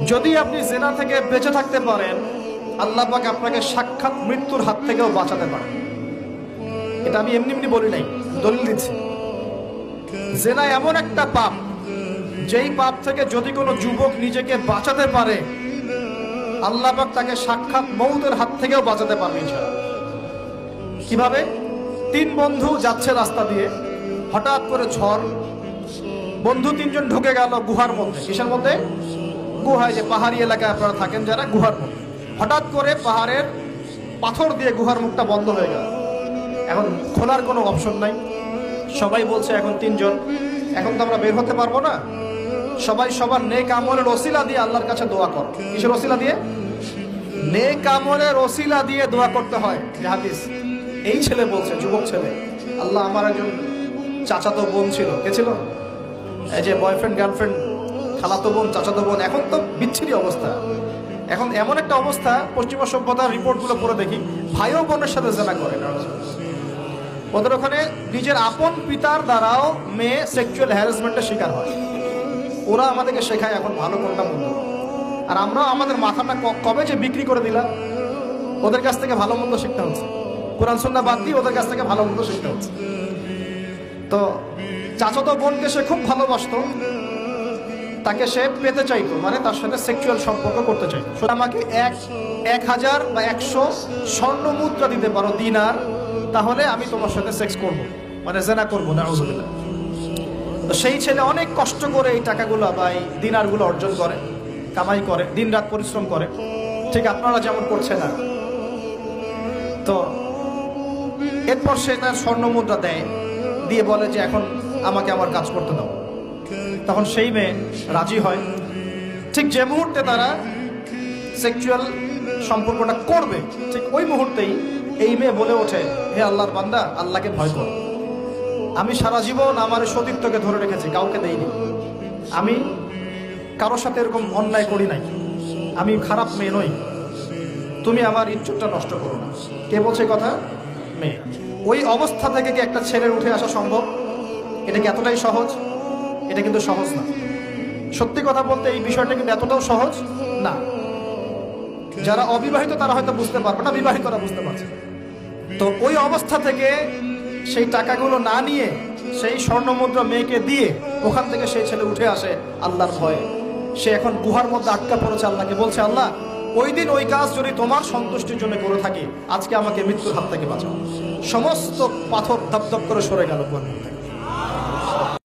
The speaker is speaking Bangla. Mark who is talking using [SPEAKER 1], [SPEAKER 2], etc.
[SPEAKER 1] যদি আপনি জিনা থেকে বেঁচে থাকতে পারেন, আল্লাহ পাক আপনাকে সাক্ষাৎ মৃত্যুর হাত থেকেও বাঁচাতে পারেন। এটা আমি এমনি এমনি বলি নাই, দলিল দিচ্ছি। জিনা এমন একটা পাপ, যেই পাপ থেকে যদি কোনো যুবক নিজেকে বাঁচাতে পারে, আল্লাহ পাক তাকে সাক্ষাৎ মৌতের হাত থেকেও বাঁচাতে পারবে ইনশাআল্লাহ। কিভাবে? 3 বন্ধু যাচ্ছে রাস্তা দিয়ে, হঠাৎ করে ঝড়, বন্ধু 3 জন ঢুকে গেল গুহার মধ্যে। কিসের মধ্যে? গুহায়, যে পাহাড়ি এলাকায় আপনারা থাকেন যারা, গুহার মধ্যে। হঠাৎ করে পাহাড়ের পাথর দিয়ে গুহার মুখটা বন্ধ হয়ে গেল। এখন খোলার কোনো অপশন নাই। সবাই বলছে এখন 3 জন, এখন তো আমরা বের হতে পারবো না। সবাই সবার নেক আমলের ওসিলা দিয়ে আল্লাহর কাছে দোয়া কর। কিসের ওসিলা দিয়ে? নেক আমলের ওসিলা দিয়ে দোয়া করতে হয়। যে হাদিস, এই ছেলে বলছে, যুবক ছেলে, আল্লাহ আমার একজন চাচাতো বোন ছিল। কে ছিল? এই যে বয়ফ্রেন্ড গার্লফ্রেন্ড, খালাতো বোন, চাচাতো বোন। এখন তো বিচ্ছিরি অবস্থা। এখন এমন একটা অবস্থা, পশ্চিমা সভ্যতার রিপোর্টগুলো পড়ে দেখি, ভাইও বোনের সাথে জেনা করে। ওদের ওখানে নিজের আপন পিতার দ্বারাও মেয়ে সেক্সুয়াল হ্যারাসমেন্টের শিকার হয়। ওরা আমাদেরকে শেখায় এখন ভালো কোনটা মন্দ, আর আমরা আমাদের মাথাটা কবে যে বিক্রি করে দিলাম। ওদের কাছ থেকে ভালো মন্দ শিখতে হচ্ছে, কোরআন সুন্নাহ বাদ দিয়ে ওদের কাছ থেকে ভালো মন্দ শিখতে হচ্ছে। তো চাচাতো বোনকে সে খুব ভালোবাসতো, তাকে সে পেতে চাইতো, মানে তার সাথে সেক্সুয়াল সম্পর্ক করতে চাইতো। আমাকে 1000 বা 100 স্বর্ণ মুদ্রা দিতে পারো, দিনার, তাহলে আমি তোমার সাথে সেক্স করব, মানে জেনা করবো। নাউজুবিল্লাহ। তো সেই ছেলে অনেক কষ্ট করে এই টাকাগুলো বা এই দিনারগুলো অর্জন করে, কামাই করে, দিনরাত পরিশ্রম করে, ঠিক আপনারা যেমন করছেন না। তো এরপর সে তার স্বর্ণ মুদ্রা দেয়, দিয়ে বলে যে এখন আমাকে আমার কাজ করতে দাও। তখন সেই মেয়ে রাজি হয়। ঠিক যে মুহূর্তে তারা সেক্সুয়াল সম্পর্কটা করবে, ঠিক ওই মুহূর্তেই এই মেয়ে বলে ওঠে, হে আল্লাহর বান্দা, আল্লাহকে ভয় কর। আমি সারা জীবন আমার সতীত্বকে ধরে রেখেছি, কাউকে দেইনি। আমি কারোর সাথে এরকম অন্যায় করি নাই, আমি খারাপ মেয়ে নই। তুমি আমার ইজ্জতটা নষ্ট করো না। কে বলছে কথা? মেয়ে। ওই অবস্থা থেকে কি একটা ছেলের উঠে আসা সম্ভব? এটা কি এতটাই সহজ? এটা কিন্তু সহজ না। সত্যি কথা বলতে এই বিষয়টা কিন্তু এতটাও সহজ না। যারা অবিবাহিত তারা হয়তো বুঝতে পারবে না, বিবাহিতরা বুঝতে পারছে। তো ওই অবস্থা থেকে সেই টাকাগুলো না নিয়ে সেই স্বর্ণ মুদ্রা মেয়েকে দিয়ে ওখান থেকে সেই ছেলে উঠে আসে আল্লাহর ভয়ে। সে এখন গুহার মধ্যে আটকা পড়েছে, আল্লাহকে বলছে, আল্লাহ ওই দিন ওই কাজ যদি তোমার সন্তুষ্টির জন্য করে থাকি, আজকে আমাকে মৃত্যুর হাত থেকে বাঁচাও। সমস্ত পাথর ধপধপ করে সরে গেল গুহার মধ্যে।